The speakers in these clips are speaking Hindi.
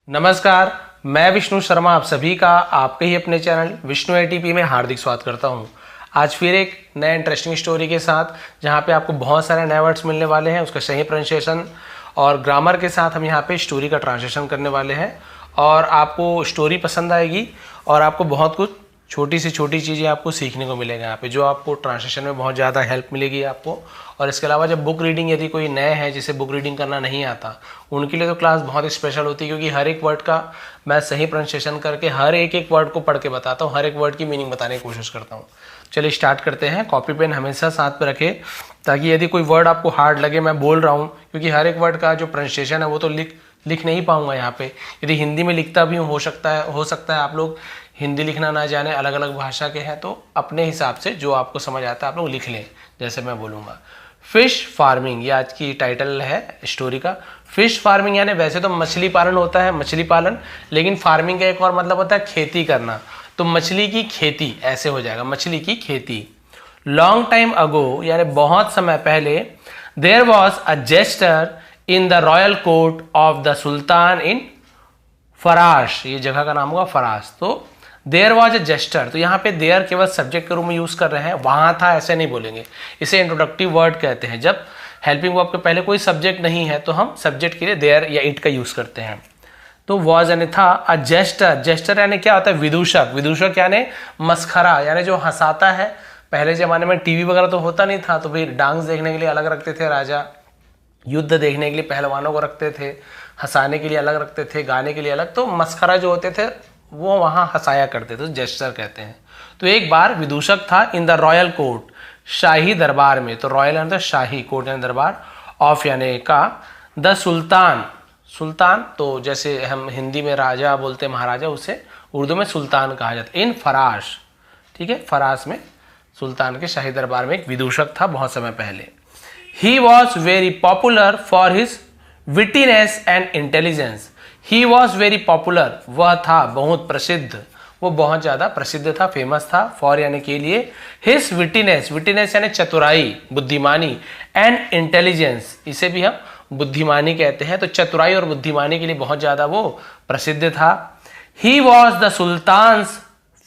नमस्कार, मैं विष्णु शर्मा आप सभी का आपके ही अपने चैनल विष्णु एटीपी में हार्दिक स्वागत करता हूं। आज फिर एक नए इंटरेस्टिंग स्टोरी के साथ जहां पे आपको बहुत सारे नए वर्ड्स मिलने वाले हैं, उसका सही प्रोनाउंसिएशन और ग्रामर के साथ हम यहां पे स्टोरी का ट्रांसलेशन करने वाले हैं और आपको स्टोरी पसंद आएगी और आपको बहुत कुछ छोटी से छोटी चीज़ें आपको सीखने को मिलेगा यहाँ पे, जो आपको ट्रांसलेशन में बहुत ज़्यादा हेल्प मिलेगी आपको। और इसके अलावा जब बुक रीडिंग, यदि कोई नए हैं जिसे बुक रीडिंग करना नहीं आता, उनके लिए तो क्लास बहुत स्पेशल होती है, क्योंकि हर एक वर्ड का मैं सही प्रोनाउंसिएशन करके हर एक वर्ड को पढ़ के बताता हूँ, हर एक वर्ड की मीनिंग बताने की कोशिश करता हूँ। चलिए स्टार्ट करते हैं। कॉपी पेन हमेशा साथ पे रखें ताकि यदि कोई वर्ड आपको हार्ड लगे, मैं बोल रहा हूँ क्योंकि हर एक वर्ड का जो प्रोनाउंसिएशन है वो तो लिख नहीं पाऊंगा यहाँ पे। यदि हिंदी में लिखता भी हूँ, हो सकता है आप लोग हिंदी लिखना ना जाने, अलग अलग भाषा के हैं, तो अपने हिसाब से जो आपको समझ आता है आप लोग लिख लें जैसे मैं बोलूँगा। फिश फार्मिंग, ये आज की टाइटल है स्टोरी का। फिश फार्मिंग यानी वैसे तो मछली पालन होता है, मछली पालन, लेकिन फार्मिंग का एक और मतलब होता है खेती करना, तो मछली की खेती ऐसे हो जाएगा, मछली की खेती। लॉन्ग टाइम अगो यानी बहुत समय पहले, there was a jester in the royal court of the sultan in Farash, ये जगह का नाम होगा फराश। तो देयर वॉज अ जेस्टर, तो यहाँ पे देयर केवल सब्जेक्ट के रूप में यूज कर रहे हैं, वहां था ऐसे नहीं बोलेंगे, इसे इंट्रोडक्टिव वर्ड कहते हैं। जब हेल्पिंग वर्ब के पहले कोई सब्जेक्ट नहीं है तो हम सब्जेक्ट के लिए देयर या इट का यूज करते हैं। तो वॉज यानी था, अ जेस्टर, जेस्टर यानी क्या होता है, विदूषक, विदूषक यानी मस्खरा यानी जो हंसाता है। पहले जमाने में टीवी वगैरह तो होता नहीं था, तो फिर डांस देखने के लिए अलग रखते थे राजा, युद्ध देखने के लिए पहलवानों को रखते थे, हंसाने के लिए अलग रखते थे, गाने के लिए अलग, तो मस्खरा जो होते थे वो वहां हंसाया करते थे, तो जेस्टर कहते हैं। तो एक बार विदूषक था इन द रॉयल कोर्ट, शाही दरबार में, तो रॉयल यानी तो शाही, कोर्ट यानी दरबार, ऑफ यानी का, द सुल्तान, सुल्तान तो जैसे हम हिंदी में राजा बोलते हैं महाराजा, उसे उर्दू में सुल्तान कहा जाता है। इन फराश, ठीक है, फराश में सुल्तान के शाही दरबार में एक विदूषक था बहुत समय पहले। He was very popular for his wittiness and intelligence, he was very popular, वह था बहुत प्रसिद्ध, वो बहुत ज़्यादा प्रसिद्ध था, फेमस था, फॉर यानी के लिए, हिज विटीनेस, विटीनेस यानी चतुराई, बुद्धिमानी, एंड इंटेलिजेंस, इसे भी हम बुद्धिमानी कहते हैं, तो चतुराई और बुद्धिमानी के लिए बहुत ज़्यादा वो प्रसिद्ध था। He was the sultan's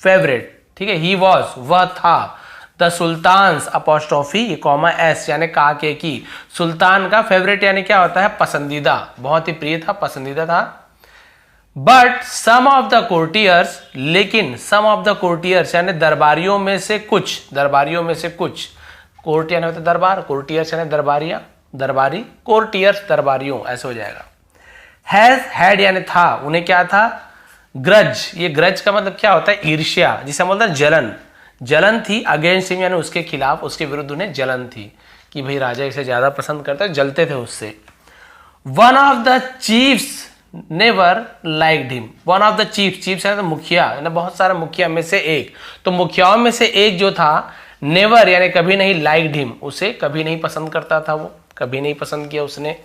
favourite, ठीक है, ही वॉज वह था, the sultan's apostrophe comma S यानी काके की, सुल्तान का फेवरेट यानी क्या होता है, पसंदीदा, बहुत ही प्रिय था, पसंदीदा था। But some of the courtiers, लेकिन सम ऑफ द कोर्टियर्स यानी दरबारियों में से कुछ, दरबारियों में से कुछ, कोर्ट यानी होता है दरबार, कोर्टियर्स यानी दरबारिया, दरबारी, कोर्टियर्स दरबारियों ऐसे हो जाएगा। हैज हैड यानी था, उन्हें क्या था, ग्रज, ये ग्रज का मतलब क्या होता है, ईर्ष्या, जिसे हम बोलते हैं जलन, जलन थी, अगेंस्ट हिम यानी उसके खिलाफ, उसके विरुद्ध उन्हें जलन थी कि भाई राजा इसे ज्यादा पसंद करता है, जलते थे उससे। One of the chiefs never liked him, one of the chiefs यानी मुखिया, यानी बहुत सारे मुखिया में से एक, तो मुखियाओं में से एक जो था, नेवर यानी कभी नहीं, लाइक्ड हिम, उसे कभी नहीं पसंद करता था, वो कभी नहीं पसंद किया उसने।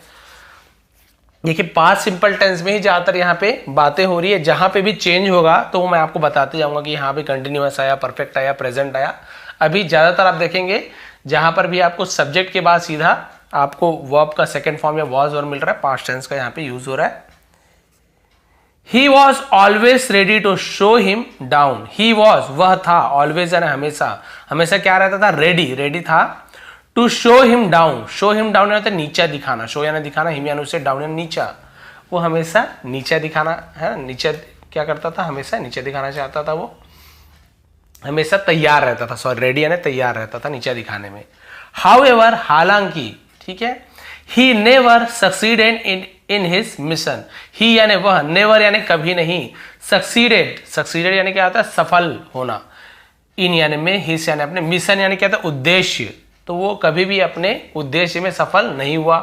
देखिए पास्ट सिंपल टेंस में ही ज्यादातर यहाँ पे बातें हो रही है, जहां पे भी चेंज होगा तो वो मैं आपको बताते जाऊंगा कि यहाँ पे कंटिन्यूअस आया, परफेक्ट आया, प्रेजेंट आया। अभी ज्यादातर आप देखेंगे जहां पर भी आपको सब्जेक्ट के बाद सीधा आपको वर्ब का सेकेंड फॉर्म या वॉज और मिल रहा है, पास्ट टेंस का यहाँ पे यूज हो रहा है। He was always ready to show him down, he was वह था, ऑलवेज यानी हमेशा, हमेशा क्या रहता था, रेडी, रेडी था, to show him down, show him down यानी नीचा दिखाना, शो यानी दिखाना, हिम यानी उसे, डाउन यानी नीचा, वो हमेशा नीचा दिखाना है, नीचे क्या करता था, हमेशा नीचे दिखाना चाहता था, वो हमेशा तैयार रहता था, सॉरी रेडी यानी तैयार रहता था नीचा दिखाने में। हाउएवर हालांकि, ठीक है, he never succeeded in his mission, he यानी वह, नेवर यानी कभी नहीं, सक्सीडेड, सक्सीडेड यानी क्या होता है, सफल होना, इन यानी में, हिज यानी अपने, मिशन यानी क्या था, उद्देश्य, तो वो कभी भी अपने उद्देश्य में सफल नहीं हुआ,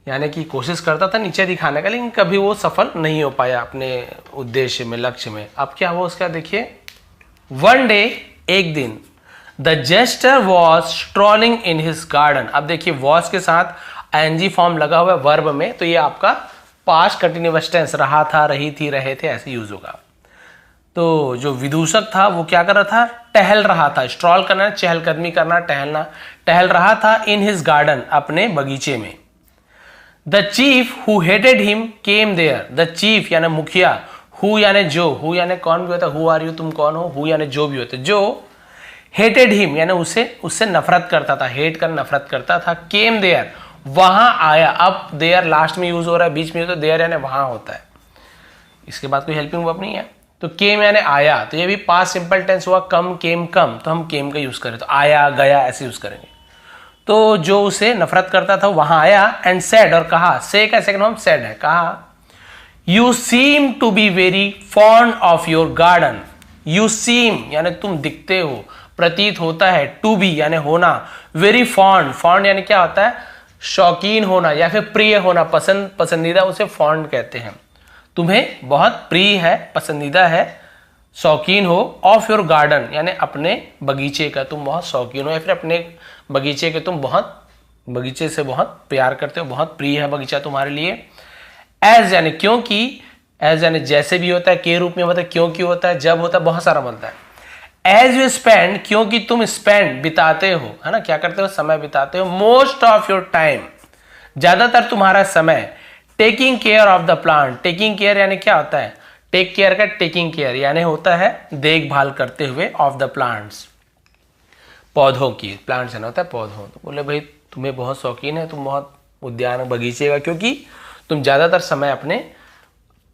यानी कि कोशिश करता था नीचे दिखाने का, लेकिन कभी वो सफल नहीं हो पाया अपने उद्देश्य में, लक्ष्य में। अब क्या हुआ उसका देखिए, वन डे, एक दिन, the jester was strolling in his garden, अब देखिए वॉज के साथ आईएनजी फॉर्म लगा हुआ है वर्ब में, तो ये आपका पास्ट कंटिन्यूअस टेंस, रहा था, रही थी, रहे थे, ऐसे यूज होगा। तो जो विदूषक था वो क्या कर रहा था, टहल रहा था, स्ट्रॉल करना, चहलकदमी करना, टहलना, टहल रहा था, इन हिज गार्डन अपने बगीचे में। The chief who hated him came there. The chief यानी मुखिया, हु यानी जो, हु यानी कौन भी होता है, हु आर यू तुम कौन हो, हु यानी जो भी होता है, जो हेटेड हिम यानी उससे नफरत करता था, हेट कर नफरत करता था, केम देयर वहां आया। अब देयर लास्ट में यूज हो रहा है, बीच में यूज हो, देयर यानी वहां होता है, इसके बाद कोई हेल्पिंग वर्ब नहीं है। तो केम यानी आया, तो ये भी पास्ट सिंपल टेंस हुआ, कम केम कम, तो हम केम का यूज करें तो आया गया ऐसे यूज करेंगे। तो जो उसे नफरत करता था वहां आया, एंड सेड और कहा, से का सेकंड फॉर्म सेड है, कहा you seem to be very fond of your garden. You seem यानी तुम दिखते हो, प्रतीत होता है, टू बी यानी होना, वेरी फॉन्ड, फॉन्ड यानी क्या होता है, शौकीन होना या फिर प्रिय होना, पसंद पसंदीदा, उसे फॉन्ड कहते हैं। तुम्हें बहुत प्रिय है, पसंदीदा है, शौकीन हो, ऑफ योर गार्डन यानी अपने बगीचे का तुम बहुत शौकीन हो, या फिर अपने बगीचे के तुम बगीचे से बहुत प्यार करते हो, बहुत प्रिय है बगीचा तुम्हारे लिए। एज यानी क्योंकि, एज यानी जैसे भी होता है, के रूप में होता है, क्योंकि होता है, जब होता है, बहुत सारा बनता है। एज यू स्पेंड क्योंकि तुम स्पेंड बिताते हो, है ना, क्या करते हो, समय बिताते हो, मोस्ट ऑफ योर टाइम ज्यादातर तुम्हारा समय, taking care of the plant. Taking care यानी क्या होता है, टेक केयर का टेकिंग केयर यानी होता है देखभाल करते हुए, ऑफ द प्लांट्स पौधों की, प्लांट्स यानी होता है पौधों। तो बोले भाई तुम्हें बहुत शौकीन है, तुम बहुत उद्यान बगीचे का, क्योंकि तुम ज्यादातर समय अपने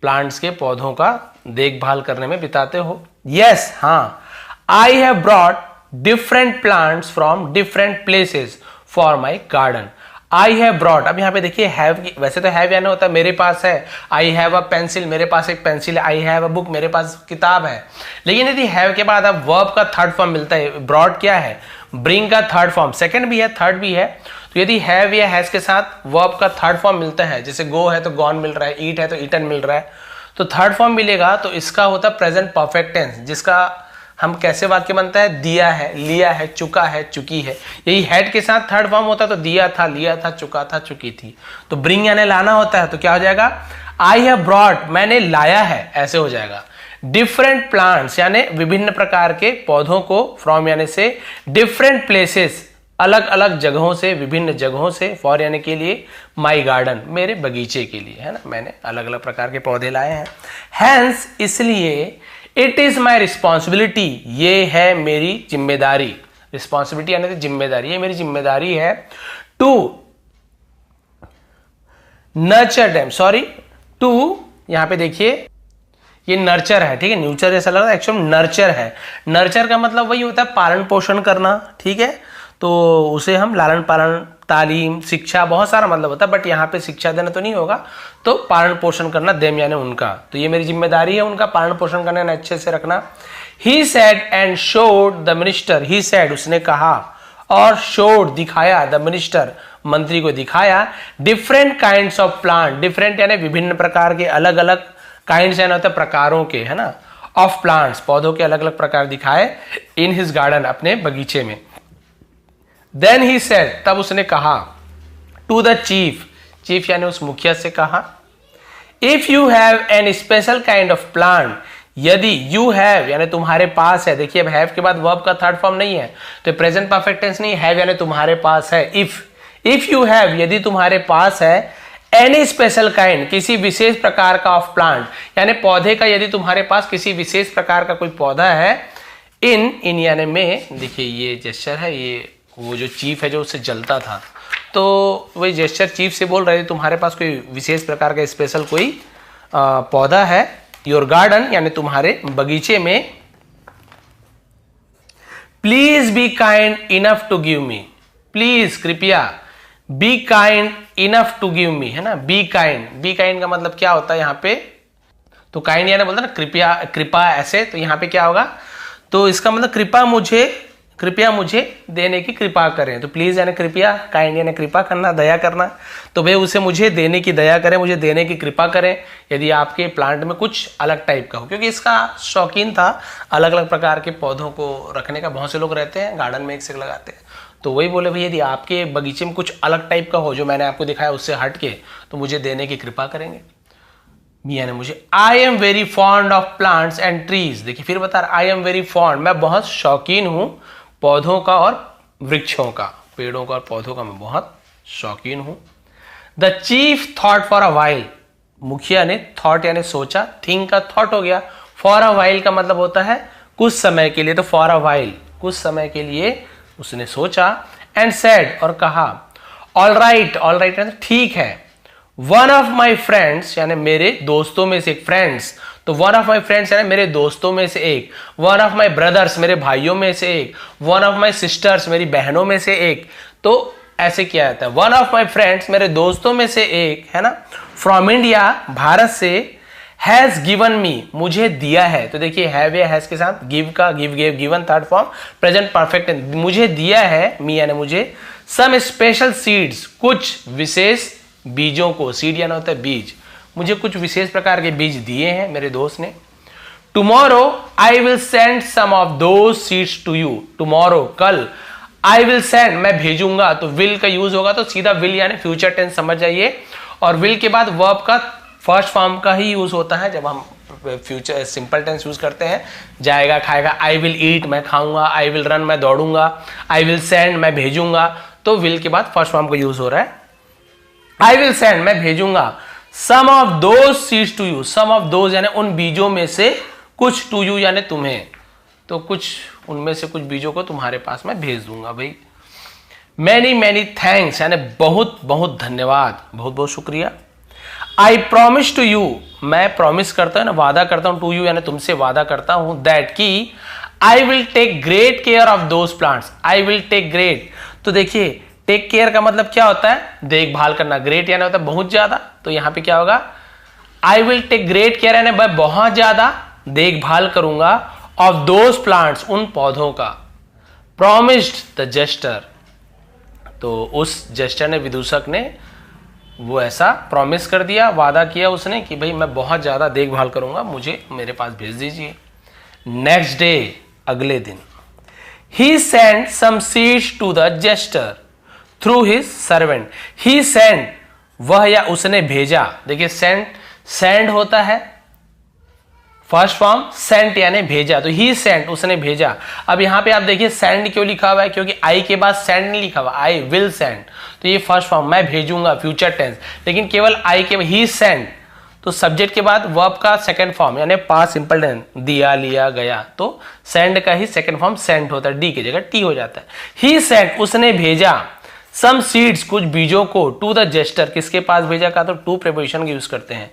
प्लांट्स के पौधों का देखभाल करने में बिताते हो। यस हाँ, I have brought different plants from different places for my garden. I have brought, अब यहाँ पे देखिए हैव, वैसे तो हैव यानी होता है मेरे पास है, आई हैव अ पेंसिल, मेरे पास एक पेंसिल है, आई हैव अ बुक, मेरे पास किताब है। लेकिन यदि हैव के बाद अब वर्ब का थर्ड फॉर्म मिलता है, ब्रॉट क्या है, ब्रिंग का थर्ड फॉर्म, सेकंड भी है थर्ड भी है, तो यदि हैव या हैज के साथ वर्ब का थर्ड फॉर्म मिलता है, जैसे गो है तो गॉन मिल रहा है, ईट है तो ईटन मिल रहा है, तो थर्ड फॉर्म मिलेगा, तो इसका होता है प्रेजेंट परफेक्ट टेंस, जिसका हम कैसे वाक्य बनता है, दिया है, लिया है, चुका है, चुकी है। यही हैड के साथ थर्ड फॉर्म होता है, तो दिया था, लिया था, चुका था, चुकी थी। तो ब्रिंग यानी लाना होता है, तो क्या हो जाएगा, आई हैव ब्रॉट मैंने लाया है, ऐसे हो जाएगा। डिफरेंट प्लांट्स यानी विभिन्न प्रकार के पौधों को, फ्रॉम यानी से, डिफरेंट प्लेसेस अलग अलग जगहों से, विभिन्न जगहों से, फॉर यानी के लिए, माई गार्डन मेरे बगीचे के लिए, है ना, मैंने अलग अलग प्रकार के पौधे लाए हैं। हैंस इसलिए, इट इज माई रिस्पॉन्सिबिलिटी ये है मेरी जिम्मेदारी, रिस्पॉन्सिबिलिटी यानी जिम्मेदारी, ये मेरी जिम्मेदारी है, to nurture them, sorry to, यहां पे देखिए ये नर्चर है, ठीक है, न्यूचर जैसा लग रहा है, एक्चुअल नर्चर है। नर्चर का मतलब वही होता है पालन पोषण करना, ठीक है, तो उसे हम लालन पालन, तालीम, शिक्षा, बहुत सारा मतलब होता है, बट यहाँ पे शिक्षा देना तो नहीं होगा, तो पालन पोषण करना, देम यानी उनका, तो ये मेरी जिम्मेदारी है उनका पालन पोषण करना, अच्छे से रखना। He said and showed the minister, he said उसने कहा, और शोड दिखाया, द मिनिस्टर मंत्री को दिखाया, different kinds of plant, different यानी विभिन्न प्रकार के, अलग अलग, काइंड्स यानी होता है प्रकारों के, है ना, ऑफ प्लांट्स पौधों के अलग अलग प्रकार दिखाए, इन हिज गार्डन अपने बगीचे में। देन ही सेड तब उसने कहा, टू द चीफ, चीफ यानी उस मुखिया से कहा, if you have an special kind of plant, यदि यू हैव यानी तुम्हारे पास है, देखिए अब हैव के बाद वर्ब का थर्ड फॉर्म नहीं है, तो प्रेजेंट परफेक्ट टेंस नहीं, हैव यानी तुम्हारे पास है। इफ यू हैव यदि तुम्हारे पास है, एनी स्पेशल काइंड किसी विशेष प्रकार का, ऑफ प्लांट यानी पौधे का, यदि तुम्हारे पास किसी विशेष प्रकार का कोई पौधा है, इन यानी में, देखिए ये जेस्चर है, ये वो जो चीफ है जो उससे जलता था, तो वही जेस्चर चीफ से बोल रहे थे तुम्हारे पास कोई विशेष प्रकार का स्पेशल कोई पौधा है, योर गार्डन यानी तुम्हारे बगीचे में, please be kind enough to give me, please कृपया, be kind enough to give me, है ना, बी काइंड का मतलब क्या होता है यहाँ पे, तो काइंड यानी बोलता है ना कृपया, कृपा ऐसे, तो यहाँ पे क्या होगा, तो इसका मतलब कृपया मुझे देने की कृपा करें, तो प्लीज यानी कृपया, काइंड यानी कृपा करना, दया करना, तो भाई उसे मुझे देने की दया करें, मुझे देने की कृपा करें, यदि आपके प्लांट में कुछ अलग टाइप का हो, क्योंकि इसका शौकीन था, अलग अलग प्रकार के पौधों को रखने का, बहुत से लोग रहते हैं गार्डन में एक से लगाते हैं, तो वही बोले भाई यदि आपके बगीचे में कुछ अलग टाइप का हो जो मैंने आपको दिखाया उससे हट के, तो मुझे देने की कृपा करेंगे। यानी मुझे, I am very fond of plants and trees, देखिए फिर बता रहा, आई एम वेरी फॉन्ड मैं बहुत शौकीन हूं पौधों का और वृक्षों का, पेड़ों का और पौधों का मैं बहुत शौकीन हूं। The chief thought for a while, मुखिया ने थॉट यानी सोचा, थिंक का थॉट हो गया, फॉर अ वाइल का मतलब होता है कुछ समय के लिए, तो फॉर अ वाइल कुछ समय के लिए उसने सोचा, एंड सेड और कहा, ऑल राइट, ऑल राइट ठीक है, वन ऑफ माई फ्रेंड्स यानी मेरे दोस्तों में से एक, फ्रेंड्स तो वन ऑफ माई फ्रेंड्स यानी मेरे दोस्तों में से एक, वन ऑफ माई ब्रदर्स मेरे भाइयों में से एक, वन ऑफ माई सिस्टर्स मेरी बहनों में से एक, तो ऐसे किया जाता है, वन ऑफ माई फ्रेंड्स मेरे दोस्तों में से एक, है ना, फ्रॉम इंडिया भारत से, हैज गिवन मी मुझे दिया है, तो देखिए हैव या हैज के साथ गिव का give gave given third form present perfect, मुझे दिया है, मी यानी मुझे, सम स्पेशल सीड्स कुछ विशेष बीजों को, सीड यानी होता है बीज, मुझे कुछ विशेष प्रकार के बीज दिए हैं मेरे दोस्त ने। Tomorrow I will send some of those seeds to you, tomorrow कल, आई विल सेंड मैं भेजूंगा, तो विल का यूज होगा तो सीधा विल यानी फ्यूचर टेंस समझ जाइए, और विल के बाद वर्ब का फर्स्ट फॉर्म का ही यूज होता है जब हम फ्यूचर सिंपल टेंस यूज करते हैं, जाएगा खाएगा, आई विल ईट मैं खाऊंगा, आई विल रन मैं दौड़ूंगा, आई विल सेंड मैं भेजूंगा, तो विल के बाद फर्स्ट फॉर्म का यूज हो रहा है, आई विल सेंड मैं भेजूंगा, some of those seeds to you, some of those यानी उन बीजों में से कुछ, टू यू यानी तुम्हें, तो कुछ उनमें से कुछ बीजों को तुम्हारे पास मैं भेज दूंगा भाई। मैनी मैनी थैंक्स यानी बहुत बहुत धन्यवाद, बहुत बहुत शुक्रिया। आई प्रॉमिस टू यू मैं प्रॉमिस करता हूं ना, वादा करता हूं, टू यू यानी तुमसे वादा करता हूं, दैट की I will take great care of those plants, I will take great, तो देखिए टेक केयर का मतलब क्या होता है, देखभाल करना, ग्रेट यानी होता है बहुत ज्यादा, तो यहां पे क्या होगा, I will take great care यानी मैं बहुत ज्यादा देखभाल करूंगा, ऑफ दोज प्लांट्स उन पौधों का, प्रॉमिस्ड द जेस्टर, तो उस जेस्टर ने, विदूषक ने वो ऐसा प्रॉमिस कर दिया, वादा किया उसने कि भाई मैं बहुत ज्यादा देखभाल करूंगा, मुझे मेरे पास भेज दीजिए। नेक्स्ट डे अगले दिन, he send some seeds to the jester through his servant, he send वह या उसने भेजा, देखिए सेंड, सेंड होता है फर्स्ट फॉर्म, सेंट यानी भेजा, तो ही सेंट उसने भेजा। अब यहां पे आप देखिए सेंड क्यों लिखा हुआ है, क्योंकि आई के बाद सेंड नहीं लिखा हुआ, आई विल सेंड, तो ये फर्स्ट फॉर्म मैं भेजूंगा फ्यूचर टेंस, लेकिन केवल आई के ही सेंड, तो सब्जेक्ट के बाद वर्ब का सेकंड फॉर्म यानी पास्ट सिंपल टेंस, दिया लिया गया, तो सेंड का ही सेकंड फॉर्म सेंट होता है, डी की जगह टी हो जाता है। ही सेंट उसने भेजा, सम सीड्स कुछ बीजों को, टू द जेस्टर किसके पास भेजा का, तो टू प्रीपोजिशन का यूज करते हैं,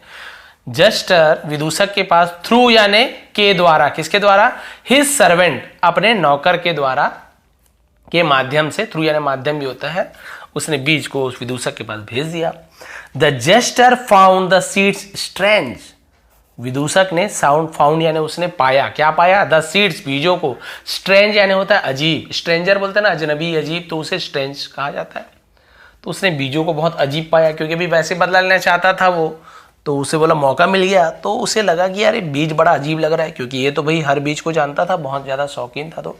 जस्टर विदूषक के पास, थ्रू यानी के द्वारा, किसके द्वारा, हिज सर्वेंट अपने नौकर के द्वारा, के माध्यम से, थ्रू यानी माध्यम भी होता है, उसने बीज को उस विदूषक के पास भेज दिया। The jester found the seeds strange, विदूषक ने साउंड फाउंड यानी उसने पाया, क्या पाया, द सीड्स बीजों को, स्ट्रेंज यानी होता है अजीब, स्ट्रेंजर बोलते हैं ना अजनबी अजीब, तो उसे स्ट्रेंज कहा जाता है, तो उसने बीजों को बहुत अजीब पाया, क्योंकि अभी वैसे बदला लेना चाहता था वो, तो उसे बोला मौका मिल गया, तो उसे लगा कि यार ये बीज बड़ा अजीब लग रहा है, क्योंकि ये तो भाई हर बीज को जानता था, बहुत ज्यादा शौकीन था, तो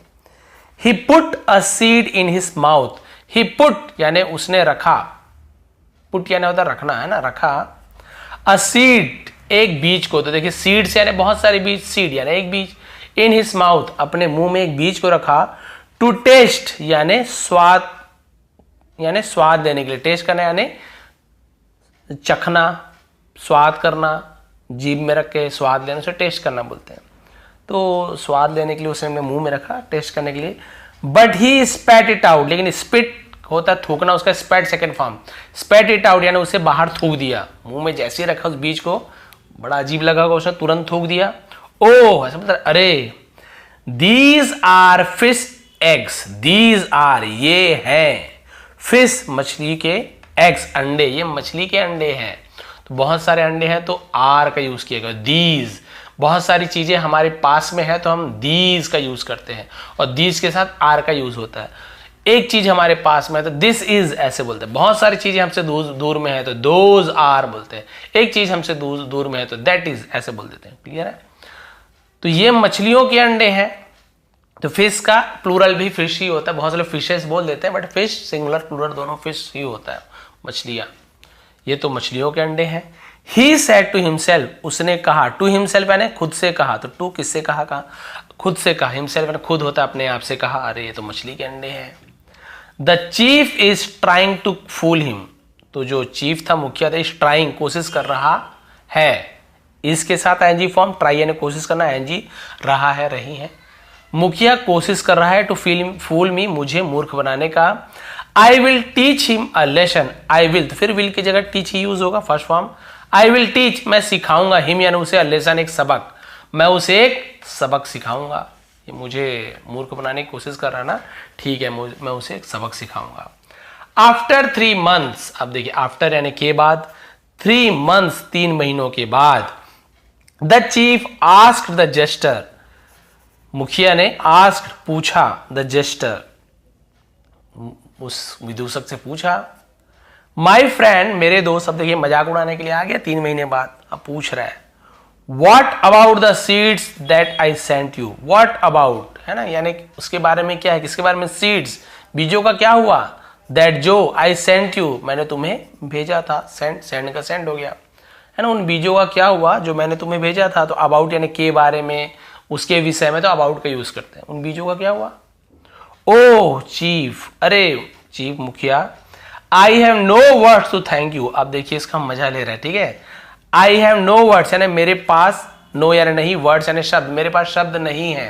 he put a seed in his mouth, he put यानी उसने रखा, पुट यानी होता रखना है ना, रखा, अ सीड एक बीज को, तो देखिए सीड्स यानी बहुत सारे बीज, सीड यानी एक बीज, इन हिज माउथ अपने मुंह में एक बीज को रखा, टू टेस्ट यानी स्वाद, यानी स्वाद लेने के लिए, टेस्ट करना यानी चखना, स्वाद करना, जीभ में रख के स्वाद लेने से टेस्ट करना बोलते हैं, तो स्वाद लेने के लिए उसने अपने मुंह में रखा टेस्ट करने के लिए। But he spat it out, लेकिन स्पिट होता है थूकना, उसका spat second form, spat it out यानी उसे बाहर थूक दिया, मुंह में जैसे ही रखा उस बीज को, बड़ा अजीब लगा उसने तुरंत थूक दिया। ओ ऐसा मतलब अरे, these are fish eggs, these are ये हैं, फिश मछली के, एग्स अंडे, ये मछली के अंडे हैं, तो बहुत सारे अंडे हैं तो आर का यूज किया गया, दीज, बहुत सारी चीजें हमारे पास में है तो हम दीज का यूज करते हैं, और दीज के साथ आर का यूज होता है। एक चीज हमारे पास में है तो दिस इज ऐसे बोलते हैं, बहुत सारी चीजें हमसे दूर में है तो दोज आर बोलते हैं, एक चीज हमसे दूर में है तो दैट इज ऐसे बोल देते हैं, क्लियर है। तो ये मछलियों के अंडे हैं, तो फिश का प्लूरल भी फिश ही होता है, बहुत सारे फिशेस बोल देते हैं, बट फिश सिंगुलर प्लूरल दोनों फिश ही होता है, मछलियां, ये तो मछलियों के अंडे हैं। ही सेड टू हिमसेल्फ, उसने कहा, टू हिमसेल्फ यानी खुद से कहा, तो टू किससे कहा, खुद से कहा, हिमसेल्फ यानी खुद होता है अपने आप से कहा, अरे ये तो मछली के अंडे हैं। The chief is trying to fool him, तो जो चीफ था, मुखिया था, इस ट्राइंग कोशिश कर रहा है, इसके साथ आईएनजी फॉर्म, ट्राई यानी कोशिश करना, आईएनजी रहा है, रही है। मुखिया कोशिश कर रहा है टू फूल मी, मुझे मूर्ख बनाने का। I will teach him a lesson, I will, तो फिर विल की जगह टीच ही यूज होगा, first form. I will teach, मैं सिखाऊंगा, हिम यानी उसे, अ लेसन एक सबक, मैं उसे एक सबक सिखाऊंगा। ये मुझे मूर्ख बनाने की कोशिश कर रहा है ना, ठीक है, मैं उसे एक सबक सिखाऊंगा। आफ्टर 3 months, अब देखिए आफ्टर यानी के बाद, 3 months 3 महीनों के बाद, the chief asked the jester, मुखिया ने आस्क्ड पूछा, द जेस्टर उस विदूषक से पूछा, माई फ्रेंड मेरे दोस्त, अब देखिए मजाक उड़ाने के लिए आ गया 3 महीने बाद, अब पूछ रहा है, what about the seeds that I sent you, what about है ना, यानी उसके बारे में क्या है, किसके बारे में, सीड्स बीजों का क्या हुआ, दैट जो, आई सेंट यू मैंने तुम्हें भेजा था, सेंड, सेंड का सेंड हो गया है ना, उन बीजों का क्या हुआ जो मैंने तुम्हें भेजा था। तो अबाउट यानी के बारे में, उसके विषय में तो अबाउट का यूज करते हैं, उन बीजों का क्या हुआ। ओह चीफ, अरे चीफ मुखिया, I have no words to thank you, अब देखिए इसका मजा ले रहा है, ठीक है। आई हैव नो वर्ड्स यानी मेरे पास, नो यानी नहीं, वर्ड्स यानी शब्द, मेरे पास शब्द नहीं है।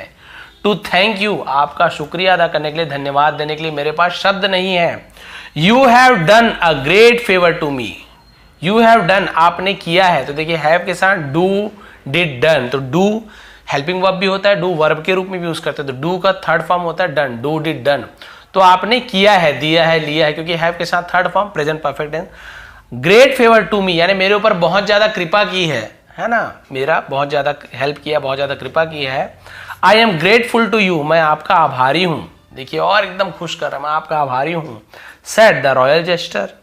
टू थैंक यू, आपका शुक्रिया अदा करने के लिए, धन्यवाद देने के लिए मेरे पास शब्द नहीं है। You have done a great favour to me, you have done आपने किया है, तो देखिए हैव के साथ डू, डिड, डन, तो डू हेल्पिंग वर्ब भी होता है, डू वर्ब के रूप में भी यूज करते हैं, तो डू का थर्ड फॉर्म होता है डन, डू डिड डन, तो आपने किया है, दिया है, लिया है, क्योंकि हैव के साथ third form present perfect tense. Great favour to me यानी मेरे ऊपर बहुत ज्यादा कृपा की है ना, मेरा बहुत ज्यादा हेल्प किया, बहुत ज्यादा कृपा की है। I am grateful to you, मैं आपका आभारी हूं, देखिए और एकदम खुश कर रहा, मैं आपका आभारी हूं। सेड द रॉयल जेस्टर,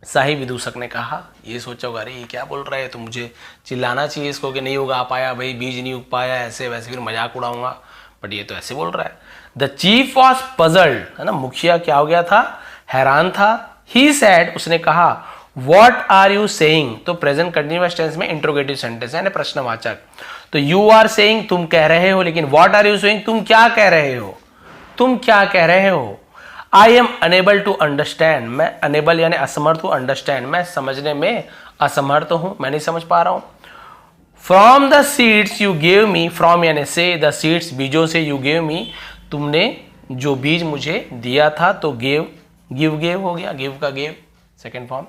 शाही विदूषक ने कहा, ये सोचा होगा अरे ये क्या बोल रहा है, तो मुझे चिल्लाना चाहिए इसको कि नहीं उगा पाया भाई, बीज नहीं उग पाया, ऐसे वैसे फिर मजाक उड़ाऊंगा, बट ये तो ऐसे बोल रहा है। द चीफ वॉज पजल्ड, है ना, मुखिया क्या हो गया था, हैरान था। ही सेड, उसने कहा, व्हाट आर यू सेइंग, तो प्रेजेंट कंटिन्यूअस टेंस में इंट्रोगेटिव सेंटेंस है, प्रश्नवाचक, तो यू आर सेइंग तुम कह रहे हो, लेकिन व्हाट आर यू सेइंग तुम क्या कह रहे हो, तुम क्या कह रहे हो। I am unable to understand, मैं अनेबल यानी असमर्थ हूं, अंडरस्टैंड मैं समझने में असमर्थ हूं, मैं नहीं समझ पा रहा हूं। From the seeds you gave me, from यानी से, द सीड्स बीजों से, यू गेव मी तुमने जो बीज मुझे दिया था, तो गेव, गिव गेव हो गया, गिव का गेव सेकेंड फॉर्म,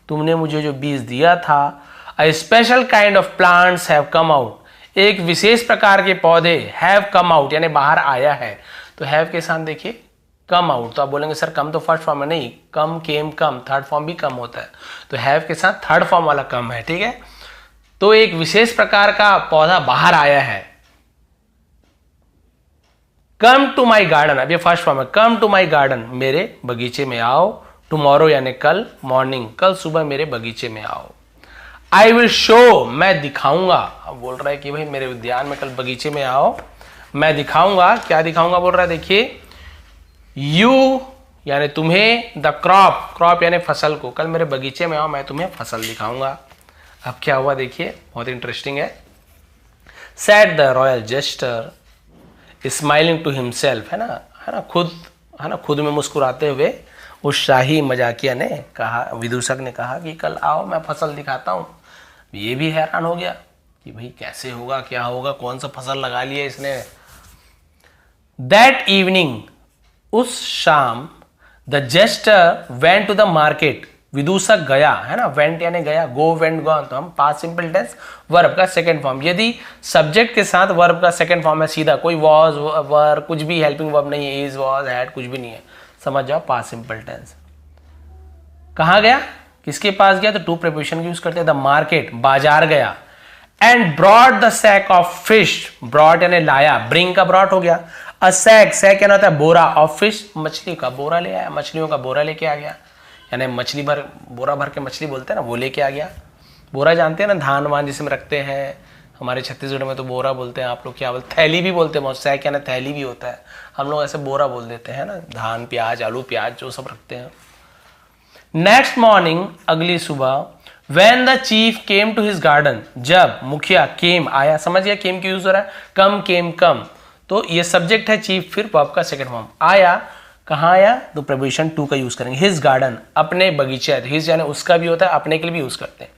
तुमने मुझे जो बीज दिया था। A special kind of plants have come out, एक विशेष प्रकार के पौधे, हैव कम आउट यानी बाहर आया है, तो हैव के साथ देखिए कम आउट, तो आप बोलेंगे सर कम तो फर्स्ट फॉर्म है, नहीं, कम, केम, कम, थर्ड फॉर्म भी कम होता है, तो हैव के साथ थर्ड फॉर्म वाला कम है, ठीक है। तो एक विशेष प्रकार का पौधा बाहर आया है। कम टू माई गार्डन, अब ये फर्स्ट फॉर्म है, कम टू माई गार्डन मेरे बगीचे में आओ। टुमारो यानी कल, मॉर्निंग कल सुबह मेरे बगीचे में आओ। आई विल शो, मैं दिखाऊंगा, अब बोल रहा है कि भाई मेरे उद्यान में कल बगीचे में आओ, मैं दिखाऊंगा, क्या दिखाऊंगा बोल रहा है, देखिए यू यानी तुम्हें, द क्रॉप, क्रॉप यानी फसल को, कल मेरे बगीचे में आओ, मैं तुम्हें फसल दिखाऊंगा। अब क्या हुआ देखिए, बहुत इंटरेस्टिंग है। Said the royal jester smiling to himself, है ना, खुद में मुस्कुराते हुए उस शाही मजाकिया ने कहा, विदूषक ने कहा कि कल आओ मैं फसल दिखाता हूं। ये भी हैरान हो गया कि भाई कैसे होगा, क्या होगा, कौन सा फसल लगा लिया इसने। दैट इवनिंग, उस शाम, the jester went to the market, विदूषक गया, है ना, वेंट यानी गया, गो, वेंट, गॉन, तो हम पास्ट सिंपल टेंस वर्ब का सेकंड फॉर्म, यदि सब्जेक्ट के साथ वर्ब का सेकंड फॉर्म है सीधा, कोई वॉज, वर, कुछ भी हेल्पिंग वर्ब नहीं है, इज, वॉज, हैड, कुछ भी नहीं है, समझ जाओ पास्ट सिंपल टेंस। कहां गया, किसके पास गया, तो टू प्रीपोजिशन यूज करते हैं, द मार्केट बाजार गया। And brought the sack of fish, brought यानी लाया, ब्रिंग का ब्रॉड हो गया। अ सैक, सैक क्या होता है, बोरा, ऑफ फिश मछली का बोरा ले आया, मछलियों का बोरा लेके आ गया, यानी मछली भर, बोरा भर के मछली बोलते हैं ना, वो लेके आ गया। बोरा जानते हैं ना, धान वान जिसमें रखते हैं, हमारे छत्तीसगढ़ में तो बोरा बोलते हैं, आप लोग क्या बोलते, थैली भी बोलते हैं, सैक यानी थैली भी होता है, हम लोग ऐसे बोरा बोल देते हैं ना, धान, प्याज, आलू, प्याज जो सब रखते हैं। नेक्स्ट मॉर्निंग, अगली सुबह, When the chief came to his garden, जब मुखिया came आया, समझ गया came की यूज हो रहा है, कम, came, कम, तो ये सब्जेक्ट है चीफ, फिर वर्ब का सेकंड फॉर्म, आया। कहाँ आया तो प्रपोजिशन टू का यूज करेंगे। हिज गार्डन, अपने बगीचे। हिज यानी उसका भी होता है, अपने के लिए भी यूज करते हैं।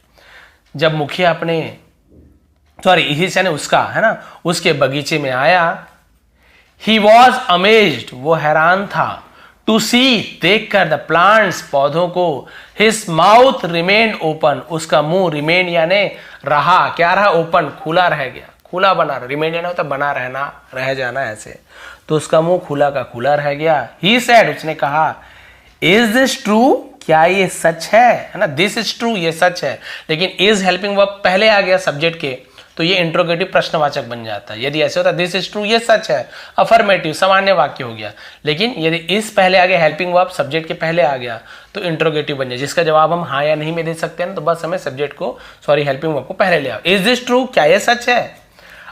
जब मुखिया अपने, सॉरी हिज यानी उसका, है ना, उसके बगीचे में आया। ही वॉज अमेज्ड, वो हैरान था। टू सी, देखकर, द प्लांट्स, पौधों को। हिज माउथ रिमेन्ड ओपन, उसका मुंह रिमेन यानी रहा, क्या रहा, ओपन, खुला रह गया, खुला बना। रिमेन यानी होता बना रहना, रह जाना ऐसे। तो उसका मुंह खुला का खुला रह गया। ही सेड, उसने कहा, इज दिस ट्रू, क्या ये सच है ना। दिस इज ट्रू, ये सच है। लेकिन इज हेल्पिंग वर्ब पहले आ गया सब्जेक्ट के, तो ये इंट्रोगेटिव प्रश्नवाचक बन जाता है। यदि ऐसे होता दिस इज ट्रू, ये सच है, अफर्मेटिव सामान्य वाक्य हो गया। लेकिन यदि इस पहले आ गया, हेल्पिंग वर्ब सब्जेक्ट के पहले आ गया, तो इंट्रोगेटिव बन जाए, जिसका जवाब हम हाँ या नहीं में दे सकते हैं। तो बस हमें सब्जेक्ट को, सॉरी हेल्पिंग वर्ब को पहले ले आओ। इज दिस ट्रू, क्या ये सच है।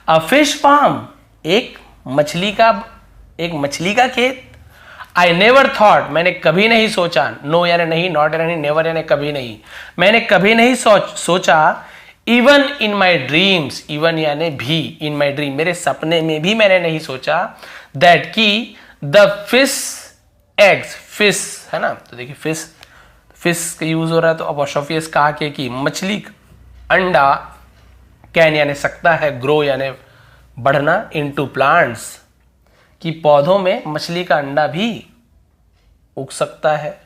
अ फिश फार्म, एक मछली का खेत। आई नेवर थॉट, मैंने कभी नहीं सोचा। नो यानी नहीं, नॉट यानी नेवर यानी कभी नहीं, मैंने कभी नहीं सोचा। Even in my dreams, even यानी भी, इन माई ड्रीम, मेरे सपने में भी मैंने नहीं सोचा। दैट की द फिश एग्स, फिश है ना, तो देखिए फिश का यूज हो रहा है, तो अपॉस्ट्रोफी एस कहा के की मछली अंडा, कैन यानी सकता है, ग्रो यानी बढ़ना, इनटू प्लांट्स, कि पौधों में मछली का अंडा भी उग सकता है।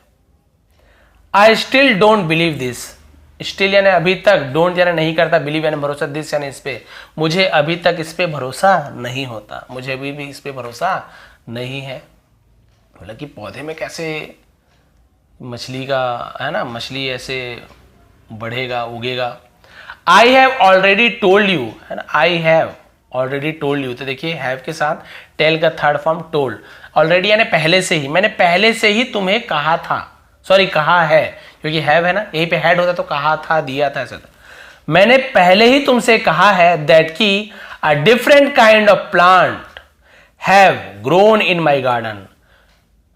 I still don't believe this, still यानी अभी तक, डोंट यानी नहीं करता, बिलीव यानी भरोसा, दिस यानी इस पे, मुझे अभी तक इस पे भरोसा नहीं होता, मुझे अभी भी इस पे भरोसा नहीं है। बोला कि पौधे में कैसे मछली का, है ना, मछली ऐसे बढ़ेगा, उगेगा। I have already told you, है ना, I have already told you, तो देखिए हैव के साथ टेल का थर्ड फॉर्म टोल्ड। ऑलरेडी यानी पहले से ही, मैंने पहले से ही तुम्हें कहा था, सॉरी कहा है, क्योंकि हैव है ना, यहीं पे हैड होता तो कहा था, दिया था, ऐसा। मैंने पहले ही तुमसे कहा है दैट की a different kind of plant have grown in my garden,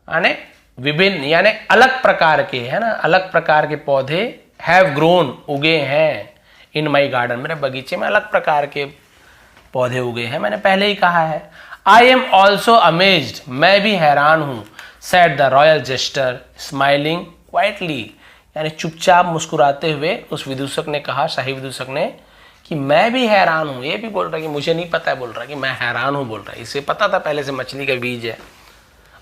यानी विभिन्न यानी अलग प्रकार के, है ना, अलग प्रकार के पौधे हैव ग्रोन उगे हैं, इन माई गार्डन, मेरे बगीचे में अलग प्रकार के पौधे उगे हैं, मैंने पहले ही कहा है। आई एम ऑल्सो अमेज्ड, मैं भी हैरान हूं। Said the royal jester smiling quietly, यानी चुपचाप मुस्कुराते हुए उस विदूषक ने कहा, शाही विदूषक ने, कि मैं भी हैरान हूं। ये भी बोल रहा है कि मुझे नहीं पता है, बोल रहा है कि मैं हैरान हूं, बोल रहा है। इसे पता था पहले से मछली का बीज है,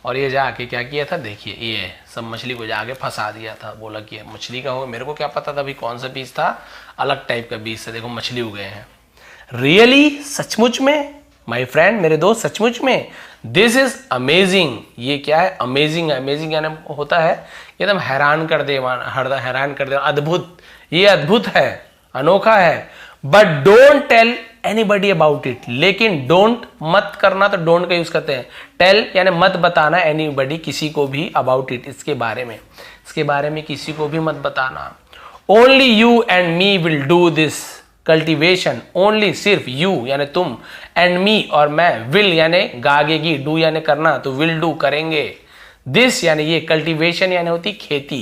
और ये जाके क्या किया था, देखिए ये सब मछली को जाके फंसा दिया था। बोला कि मछली का होगा, मेरे को क्या पता था अभी कौन सा बीज था, अलग टाइप का बीज था, देखो मछली उगे हैं। रियली, सचमुच में, माई फ्रेंड, मेरे दोस्त, सचमुच में। दिस इज अमेजिंग, ये क्या है, अमेजिंग। अमेजिंग यानी होता है एकदम हैरान कर दे, हैरान कर दे, अद्भुत, ये अद्भुत है, अनोखा है। But don't tell anybody about it, लेकिन डोंट मत करना, तो डोंट का यूज करते हैं। टेल यानी मत बताना, एनीबडी किसी को भी, अबाउट इट इसके बारे में, इसके बारे में किसी को भी मत बताना। Only you and me will do this cultivation, only सिर्फ यू यानी तुम, एंड मी और मैं, विल यानी गागेगी, डू यानी करना, तो विल डू करेंगे। दिस यानी ये, कल्टीवेशन यानी होती खेती,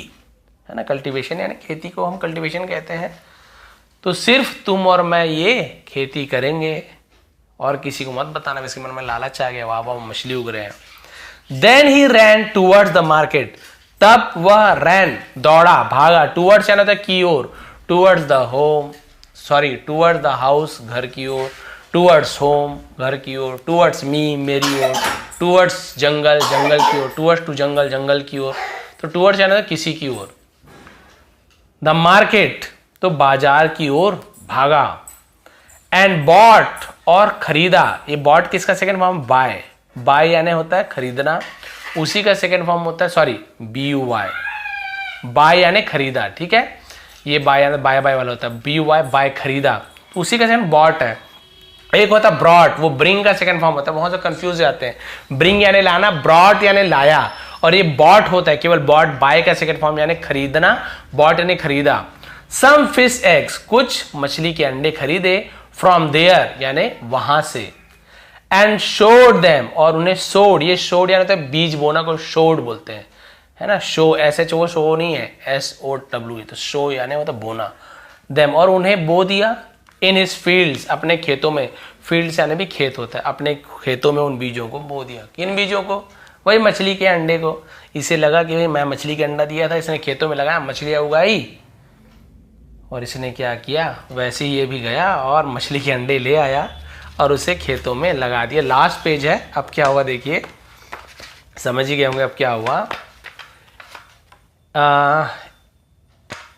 है ना, कल्टीवेशन यानी खेती को हम कल्टीवेशन कहते हैं। तो सिर्फ तुम और मैं ये खेती करेंगे, और किसी को मत बताना। इसके मन में लालच आ गया, वाह वाह मछली उग रहे हैं। Then he ran towards the market, तब वह रैन दौड़ा, भागा, टूवर्ड्स यानी होता है की ओर, towards the home, sorry towards the house घर की ओर, टूवर्ड्स होम घर की ओर, टूवर्ड्स मी मेरी ओर, टूवर्ड्स जंगल जंगल की ओर, टूवर्ड्स टू जंगल जंगल की ओर, तो टूवर्ड्स यानी होता है किसी की ओर। द मार्केट तो बाजार की ओर भागा। एंड बॉट और खरीदा, ये बॉट किसका सेकंड फॉर्म, बाय, बाय यानी होता है खरीदना, उसी का सेकंड फॉर्म होता है, सॉरी BUY, बाय यानी खरीदा, ठीक है, ये बाय यानी बाय बाय वाला होता है, BUY बाय खरीदा, उसी का सेकंड बॉट है। एक होता है ब्रॉट, वो ब्रिंग का सेकंड फॉर्म होता है, बहुत से कंफ्यूज जाते हैं, ब्रिंग यानी लाना, ब्रॉट यानी लाया, और ये बॉट होता है केवल बॉट, बाय का सेकंड फॉर्म यानी खरीदना, बॉट यानी खरीदा। सम फिश एग्स, कुछ मछली के अंडे खरीदे, फ्रॉम देयर यानी वहां से, एंड शोड देम और उन्हें सोड, ये शोड यानी होता है बीज बोना को शोड बोलते हैं, है ना, शो SHO शो नहीं है, SOW, तो शो यानी होता बोना, देम और उन्हें बो दिया, इन हिज फील्ड्स अपने खेतों में, फील्ड्स यानी भी खेत होता है, अपने खेतों में उन बीजों को बो दिया। किन बीजों को, वही मछली के अंडे को। इसे लगा कि भाई मैं मछली के अंडा दिया था, इसने खेतों में लगाया, मछलियाँ उगाई, और इसने क्या किया, वैसे ही ये भी गया और मछली के अंडे ले आया और उसे खेतों में लगा दिया। लास्ट पेज है। अब क्या हुआ देखिए, समझ ही गए होंगे अब क्या हुआ।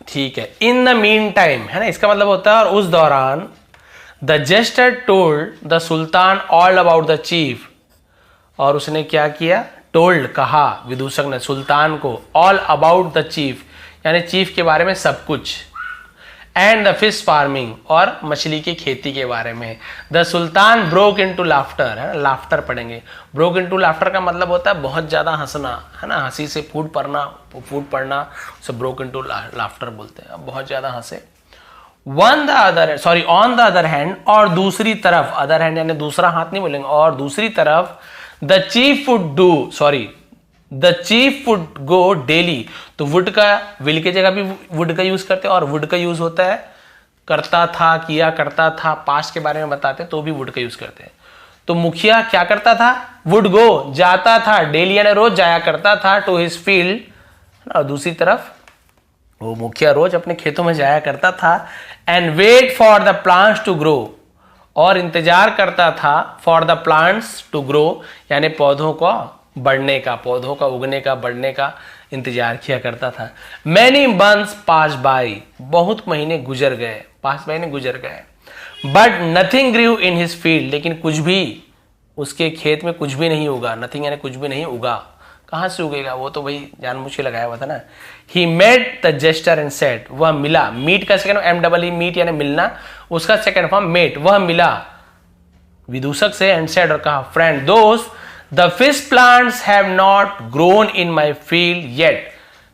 ठीक है, इन द मीन टाइम, है ना, इसका मतलब होता है और उस दौरान, the jester told the sultan all about the chief, और उसने क्या किया, टोल्ड कहा, विदूषक ने सुल्तान को, ऑल अबाउट द चीफ यानी चीफ के बारे में सब कुछ, एंड द फिश फार्मिंग और मछली की खेती के बारे में। The sultan broke into laughter, है ना, लाफ्टर पढ़ेंगे। ब्रोक इनटू लाफ्टर का मतलब होता है बहुत ज्यादा हंसना, है ना, हंसी से फूट पड़ना, उसे ब्रोक इनटू लाफ्टर बोलते हैं। अब बहुत ज्यादा हंसे। ऑन द अदर हैंड, और दूसरी तरफ, अदर हैंड यानी दूसरा हाथ नहीं बोलेंगे, और दूसरी तरफ, the chief would go daily, तो वुड का विल की जगह भी वुड का यूज करते हैं, और वुड का यूज होता है करता था, किया करता था, पास्ट के बारे में बताते हैं तो भी वुड का यूज करते हैं। तो मुखिया क्या करता था, वुड गो जाता था, डेली यानी रोज जाया करता था, टू हिज फील्ड, और दूसरी तरफ वो मुखिया रोज अपने खेतों में जाया करता था, and wait for the plants to grow, और इंतजार करता था, for the plants to grow यानी पौधों को बढ़ने का, पौधों का उगने का, बढ़ने का इंतजार किया करता था। मैनी मंथ्स पास बाई, बहुत महीने गुजर गए, but nothing grew in his field, लेकिन कुछ भी उसके खेत में कुछ भी नहीं उगा। नथिंग यानी कुछ भी नहीं उगा, कहां से उगेगा, वो तो भाई जानबूझ के लगाया हुआ था ना। He met the jester and said, वह मिला, मीट का सेकंड MEE मीट यानी मिलना, उसका सेकंड फॉर्म मेट, वह मिला विदूषक से, एंड सेड और कहा, फ्रेंड दोस्त, the fish plants have not grown in my field yet,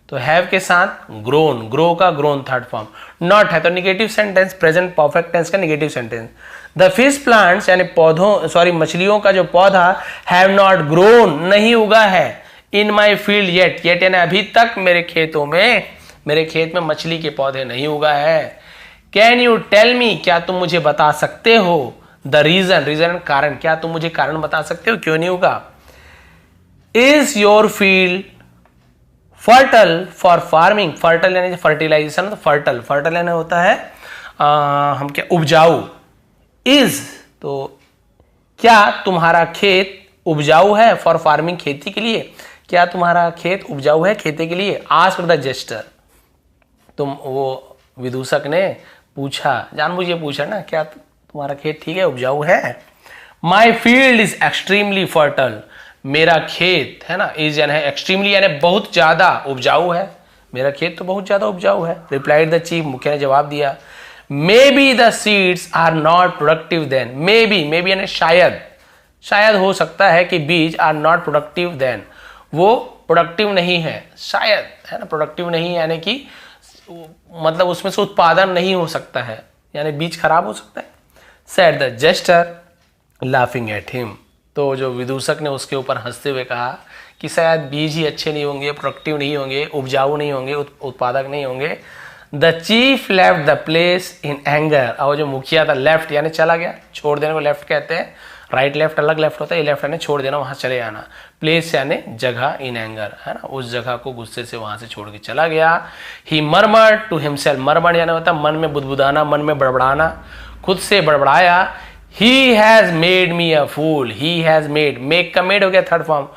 तो हैव के साथ ग्रोन, ग्रो का ग्रोन थर्ड फॉर्म, नॉट है तो negative sentence, present perfect tense का negative sentence. The fish plants यानी मछलियों का जो पौधा, हैव नॉट ग्रोन नहीं उगा है, इन माई फील्ड येट यानी अभी तक मेरे खेत में मछली के पौधे नहीं उगा है। कैन यू टेल मी, क्या तुम मुझे बता सकते हो, द रीजन कारण, क्या तुम मुझे कारण बता सकते हो क्यों नहीं होगा। Is your field fertile for farming, fertile यानी फर्टिलाइजेशन, तो फर्टल यानी होता है हम क्या, उपजाऊ। इज तो क्या तुम्हारा खेत उपजाऊ है, फॉर फार्मिंग खेती के लिए, क्या तुम्हारा खेत उपजाऊ है खेती के लिए। आस्क्ड द जेस्टर, वो विदूषक ने पूछा, जानबूझे पूछा ना, क्या तुम्हारा खेत ठीक है, उपजाऊ है। माई फील्ड इज एक्सट्रीमली फर्टल, मेरा खेत, है ना, इज यानी एक्सट्रीमली यानी बहुत ज्यादा उपजाऊ है, मेरा खेत तो बहुत ज्यादा उपजाऊ है। रिप्लाइड द चीफ, मुखिया ने जवाब दिया। Maybe the seeds are not productive then, maybe यानी शायद हो सकता है कि बीज आर नॉट प्रोडक्टिव देन, वो प्रोडक्टिव नहीं है, शायद, है ना, प्रोडक्टिव नहीं यानी कि मतलब उसमें से उत्पादन नहीं हो सकता है, यानी बीज खराब हो सकता है। Said the jester laughing at him, तो जो विदूषक ने उसके ऊपर हंसते हुए कहा कि शायद बीज ही अच्छे नहीं होंगे, प्रोडक्टिव नहीं होंगे, उपजाऊ नहीं होंगे, उत्पादक नहीं होंगे। The chief left the place in anger, और जो मुखिया था लेफ्ट यानी चला गया, छोड़ देने को लेफ्ट कहते हैं, राइट लेफ्ट अलग लेफ्ट होता है, ये लेफ्ट यानी छोड़ देना, वहां चले जाना, प्लेस यानी जगह, इन एंगर, है ना, उस जगह को गुस्से से वहां से छोड़ के चला गया। ही मर्मर्ड टू हिमसेल्फ, मर्मर्ड यानी होता है मन में बुदबुदाना, मन में बड़बड़ाना, खुद से बड़बड़ाया। He has made me a fool, he has make का मेड हो गया थर्ड फॉर्म,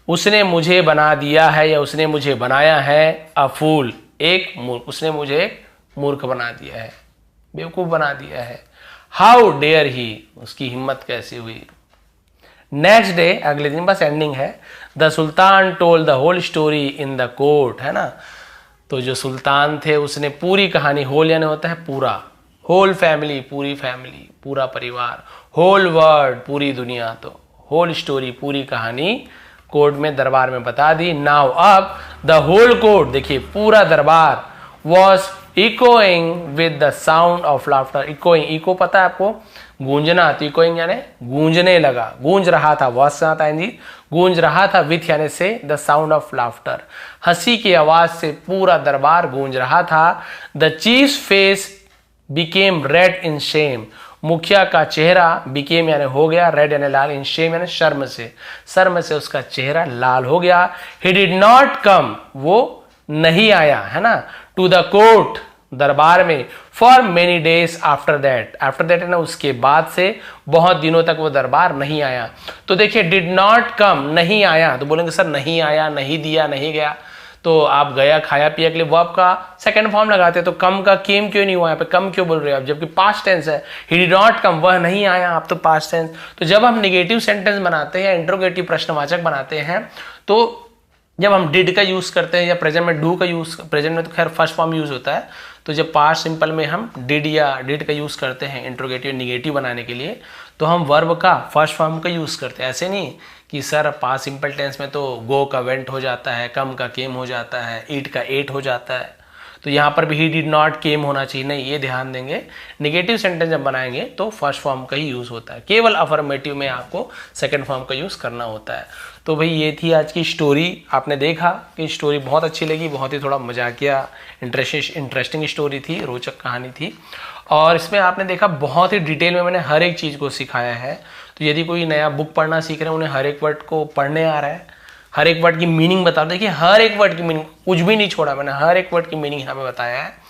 उसने मुझे बना दिया है या उसने मुझे बनाया है, अ फूल एक मूर्ख, उसने मुझे एक मूर्ख बना दिया है, बेवकूफ बना दिया है। हाउ डेयर ही, उसकी हिम्मत कैसी हुई। नेक्स्ट डे, अगले दिन, बस एंडिंग है। The sultan told the whole story in the court, है ना, तो जो सुल्तान थे उसने पूरी कहानी, होल यानी होता है पूरा, होल फैमिली पूरी फैमिली, पूरा परिवार, होल वर्ल्ड पूरी दुनिया, तो होल स्टोरी पूरी कहानी कोर्ट में, दरबार में बता दी। नाउ अब द होल कोर्ट, देखिए पूरा दरबार, was echoing with the sound of laughter. Echoing, echo पता है आपको, गूंजना, तो इकोइंग यानी गूंजने लगा, गूंज रहा था, वॉज से आता है जी, गूंज रहा था, विथ यानी से, द साउंड ऑफ लाफ्टर, हंसी की आवाज से पूरा दरबार गूंज रहा था। The chief face became red in Shem, मुखिया का चेहरा बिकेम यानी हो गया, रेड यानी लाल, इन शेम यानी शर्म से उसका चेहरा लाल हो गया। ही डिड नॉट कम, वो नहीं आया, है ना, टू द कोर्ट, दरबार में, for many days after that है ना, उसके बाद से बहुत दिनों तक वो दरबार नहीं आया। तो देखिए डिड नॉट कम, नहीं आया, तो बोलेंगे सर नहीं आया, नहीं दिया, नहीं गया, तो आप गया खाया पिया के लिए वो आपका सेकंड फॉर्म लगाते, तो कम का केम क्यों नहीं हुआ, यहाँ पे कम क्यों बोल रहे हो आप, जबकि पास्ट टेंस है, ही डिड नॉट कम, वह नहीं आया, आप तो पास्ट टेंस। तो जब हम नेगेटिव सेंटेंस बनाते हैं या इंट्रोगेटिव प्रश्नवाचक बनाते हैं, तो जब हम डिड का यूज करते हैं या प्रेजेंट में डू का यूज, प्रेजेंट में तो खैर फर्स्ट फॉर्म यूज होता है, तो जब पास्ट सिंपल में हम डिड या डिड का यूज करते हैं इंट्रोगेटिव निगेटिव बनाने के लिए, तो हम वर्ब का फर्स्ट फॉर्म का यूज करते हैं। ऐसे नहीं कि सर पास्ट सिंपल टेंस में तो गो का वेंट हो जाता है, कम का केम हो जाता है, ईट का एट हो जाता है, तो यहाँ पर भी ही डिड नॉट केम होना चाहिए, नहीं, ये ध्यान देंगे। नेगेटिव सेंटेंस जब बनाएंगे तो फर्स्ट फॉर्म का ही यूज होता है, केवल अफर्मेटिव में आपको सेकंड फॉर्म का यूज करना होता है। तो भाई ये थी आज की स्टोरी। आपने देखा कि स्टोरी बहुत अच्छी लगी, बहुत ही थोड़ा मजाकिया इंटरेस्टिंग स्टोरी थी, रोचक कहानी थी, और इसमें आपने देखा बहुत ही डिटेल में मैंने हर एक चीज़ को सिखाया है। तो यदि कोई नया बुक पढ़ना सीख रहे हैं, उन्हें हर एक वर्ड को पढ़ने आ रहा है, हर एक वर्ड की मीनिंग बता, देखिए हर एक वर्ड की मीनिंग कुछ भी नहीं छोड़ा मैंने, हर एक वर्ड की मीनिंग यहाँ पे बताया है।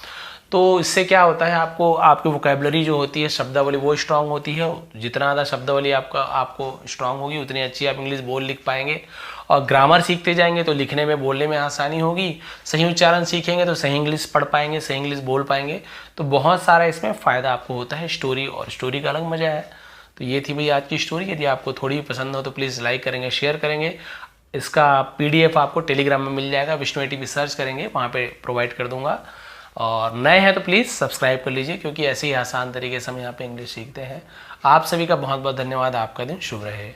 तो इससे क्या होता है, आपको आपकी वोकैबुलरी जो होती है, शब्दावली, वो स्ट्रांग होती है। जितना ज़्यादा शब्दावली आपको स्ट्रांग होगी, उतनी अच्छी आप इंग्लिश बोल लिख पाएंगे। और ग्रामर सीखते जाएंगे तो लिखने में, बोलने में आसानी होगी। सही उच्चारण सीखेंगे तो सही इंग्लिश पढ़ पाएंगे, सही इंग्लिश बोल पाएंगे। तो बहुत सारा इसमें फ़ायदा आपको होता है स्टोरी, और स्टोरी का अलग मज़ा है। तो ये थी भाई आज की स्टोरी। यदि आपको थोड़ी भी पसंद हो तो प्लीज़ लाइक करेंगे, शेयर करेंगे। इसका PDF आपको टेलीग्राम में मिल जाएगा, विष्णु ATP सर्च करेंगे, वहाँ पे प्रोवाइड कर दूंगा। और नए हैं तो प्लीज़ सब्सक्राइब कर लीजिए, क्योंकि ऐसे ही आसान तरीके से हम यहाँ पे इंग्लिश सीखते हैं। आप सभी का बहुत बहुत धन्यवाद। आपका दिन शुभ रहे।